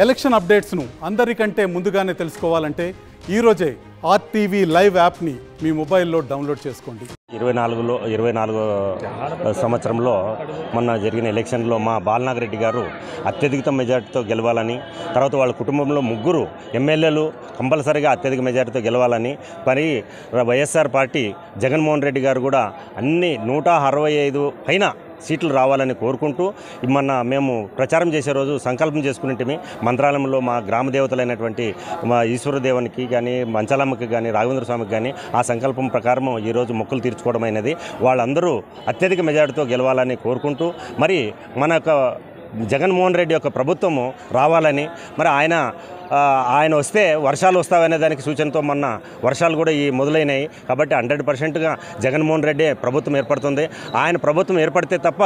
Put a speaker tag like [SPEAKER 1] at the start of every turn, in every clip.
[SPEAKER 1] Election అప్డేట్స్ను అందరికంటే ముందుగానే తెలుసుకోవాలంటే ఈరోజే ఆర్టీవీ లైవ్ యాప్ని మీ మొబైల్లో డౌన్లోడ్ చేసుకోండి.
[SPEAKER 2] 24 సంవత్సరంలో మొన్న జరిగిన ఎలక్షన్లో మా బాలనాగరెడ్డి గారు అత్యధిక మెజార్టీతో గెలవాలని, తర్వాత వాళ్ళ కుటుంబంలో 3 ఎమ్మెల్యేలు కంపల్సరీగా అత్యధిక మెజార్టీతో గెలవాలని, మరి వైఎస్ఆర్ పార్టీ జగన్మోహన్ రెడ్డి గారు కూడా అన్ని 165 పైన సీట్లు రావాలని కోరుకుంటూ మొన్న మేము ప్రచారం చేసే రోజు సంకల్పం చేసుకునేటిమి. మంత్రాలయంలో మా గ్రామ దేవతలైనటువంటి మా ఈశ్వరదేవునికి కానీ, మంచాలమ్మకి కానీ, రాఘవేంద్ర స్వామికి కానీ ఆ సంకల్పం ప్రకారం ఈరోజు మొక్కులు తీర్చుకోవడం అయినది. వాళ్ళందరూ అత్యధిక మెజార్టీతో గెలవాలని కోరుకుంటూ, మరి మన యొక్క జగన్మోహన్ రెడ్డి యొక్క ప్రభుత్వము రావాలని, మరి ఆయన వస్తే వర్షాలు వస్తావనే దానికి సూచనతో మొన్న వర్షాలు కూడా మొదలైనాయి. కాబట్టి 100%గా జగన్మోహన్ రెడ్డి ప్రభుత్వం ఏర్పడుతుంది. ఆయన ప్రభుత్వం ఏర్పడితే తప్ప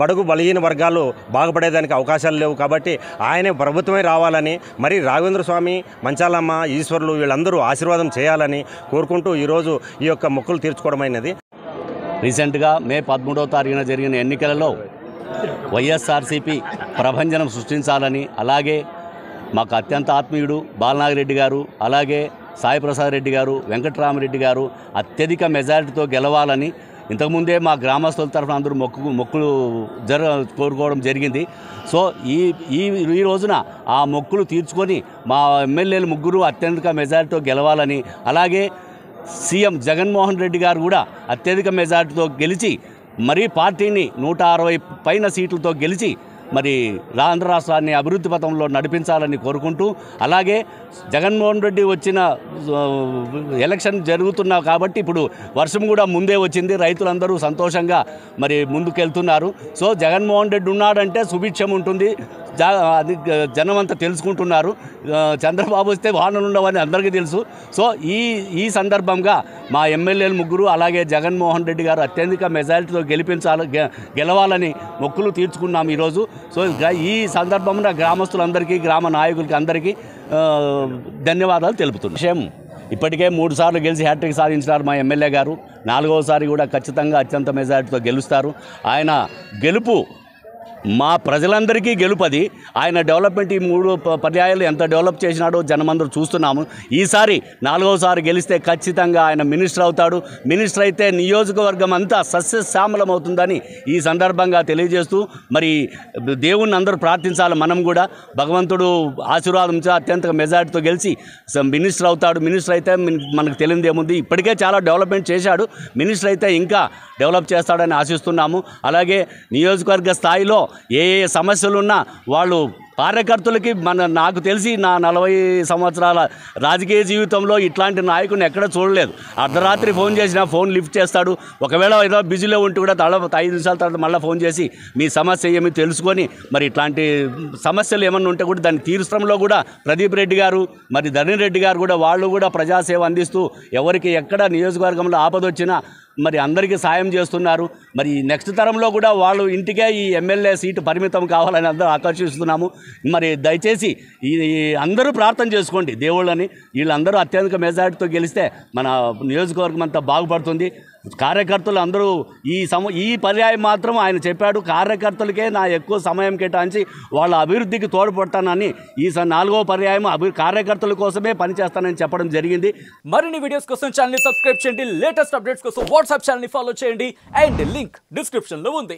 [SPEAKER 2] బడుగు బలహీన వర్గాలు బాగుపడేదానికి అవకాశాలు లేవు. కాబట్టి ఆయనే ప్రభుత్వమే రావాలని, మరి రాఘవేంద్ర స్వామి, మంచాలమ్మ, ఈశ్వరులు వీళ్ళందరూ ఆశీర్వాదం చేయాలని కోరుకుంటూ ఈరోజు ఈ యొక్క మొక్కులు తీర్చుకోవడమైనది.
[SPEAKER 3] రీసెంట్గా మే 13వ తారీఖున జరిగిన ఎన్నికలలో వైఎస్ఆర్సీపీ ప్రభంజనం సృష్టించాలని, అలాగే మాకు అత్యంత ఆత్మీయుడు బాలనాగిరెడ్డి గారు, అలాగే సాయి ప్రసాద్ రెడ్డి గారు, వెంకటరామరెడ్డి గారు అత్యధిక మెజారిటీతో గెలవాలని ఇంతకుముందే మా గ్రామస్తుల తరఫున అందరూ మొక్కులు కోరుకోవడం జరిగింది. సో ఈ రోజున ఆ మొక్కులు తీర్చుకొని మా ఎమ్మెల్యేలు 3 అత్యధిక మెజారిటీతో గెలవాలని, అలాగే సీఎం జగన్మోహన్ రెడ్డి గారు కూడా అత్యధిక మెజారిటీతో గెలిచి మరీ పార్టీని 160 పైన సీట్లతో గెలిచి మరి ఆంధ్ర రాష్ట్రాన్ని అభివృద్ధి పథంలో నడిపించాలని కోరుకుంటూ, అలాగే జగన్మోహన్ రెడ్డి వచ్చిన ఎలక్షన్ జరుగుతున్నా కాబట్టి ఇప్పుడు వర్షం కూడా ముందే వచ్చింది, రైతులందరూ సంతోషంగా మరి ముందుకెళ్తున్నారు. సో జగన్మోహన్ రెడ్డి ఉన్నాడంటే సుభిక్షం ఉంటుంది, అది జనమంతా తెలుసుకుంటున్నారు. చంద్రబాబు వస్తే వానలు ఉండవని అందరికీ తెలుసు. సో ఈ సందర్భంగా మా ఎమ్మెల్యేలు 3 అలాగే జగన్మోహన్ రెడ్డి గారు అత్యధిక మెజారిటీతో గెలవాలని మొక్కులు తీర్చుకున్నాం ఈరోజు. సో ఈ సందర్భంలో గ్రామస్తులందరికీ, గ్రామ నాయకులకి అందరికీ ధన్యవాదాలు తెలుపుతున్నాం. విషయం ఇప్పటికే 3 సార్లు గెలిచి హ్యాట్రిక్ సాధించినారు మా ఎమ్మెల్యే గారు. 4వసారి కూడా ఖచ్చితంగా అత్యంత మెజారిటీతో గెలుస్తారు. ఆయన గెలుపు మా ప్రజలందరికీ గెలుపది. ఆయన డెవలప్మెంట్ ఈ 3 పర్యాయాలు ఎంత డెవలప్ చేసినాడో జనమందరూ చూస్తున్నాము. ఈసారి 4వసారి గెలిస్తే ఖచ్చితంగా ఆయన మినిస్టర్ అవుతాడు. మినిస్టర్ అయితే నియోజకవర్గం అంతా సస్యశ్యామలం అవుతుందని ఈ సందర్భంగా తెలియజేస్తూ, మరి దేవుణ్ణి అందరూ ప్రార్థించాలి. మనం కూడా భగవంతుడు ఆశీర్వాదంతో అత్యంత మెజారిటీతో గెలిచి మినిస్టర్ అవుతాడు. మినిస్టర్ అయితే మనకు తెలియదు ఏముంది, ఇప్పటికే చాలా డెవలప్మెంట్ చేశాడు. మినిస్టర్ అయితే ఇంకా డెవలప్ చేస్తాడని ఆశిస్తున్నాము. అలాగే నియోజకవర్గ స్థాయిలో ఏ సమస్యలున్నా వాళ్ళు కార్యకర్తలకి నాకు తెలిసి నా 40 సంవత్సరాల రాజకీయ జీవితంలో ఇట్లాంటి నాయకుని ఎక్కడ చూడలేదు. అర్ధరాత్రి ఫోన్ చేసినా ఫోన్ లిఫ్ట్ చేస్తాడు. ఒకవేళ ఏదో బిజీలో ఉంటే కూడా 5 నిమిషాల తర్వాత మళ్ళీ ఫోన్ చేసి మీ సమస్య ఏమి తెలుసుకొని, మరి ఇట్లాంటి సమస్యలు ఏమన్నా ఉంటే కూడా దాన్ని తీర్చడంలో కూడా ప్రదీప్ రెడ్డి గారు, మరి ధరణి రెడ్డి గారు కూడా వాళ్ళు కూడా ప్రజాసేవ అందిస్తూ ఎవరికి ఎక్కడ నియోజకవర్గంలో ఆపదొచ్చినా మరి అందరికీ సాయం చేస్తున్నారు. మరి నెక్స్ట్ తరంలో కూడా వాళ్ళు ఇంటికే ఈ ఎమ్మెల్యే సీటు పరిమితం కావాలని అందరూ ఆకర్షిస్తున్నాము. మరి దయచేసి అందరూ ప్రార్థన చేసుకోండి దేవుళ్ళని. వీళ్ళందరూ అత్యధిక మెజారిటీతో గెలిస్తే మన నియోజకవర్గం అంతా బాగుపడుతుంది. కార్యకర్తలు అందరూ ఈ పర్యాయం మాత్రం ఆయన చెప్పాడు, కార్యకర్తలకే నా ఎక్కువ సమయం కేటాయించి వాళ్ళ అభివృద్ధికి తోడ్పడతానని ఈ 4వ పర్యాయం కార్యకర్తల కోసమే పనిచేస్తానని చెప్పడం జరిగింది.
[SPEAKER 4] మరిన్ని వీడియోస్ కోసం ఛానల్ ని సబ్స్క్రైబ్ చేయండి. లేటెస్ట్ అప్డేట్స్ కోసం వాట్సాప్ ఛానల్ ని ఫాలో చేయండి. అండ్ లింక్ డిస్క్రిప్షన్ లో ఉంది.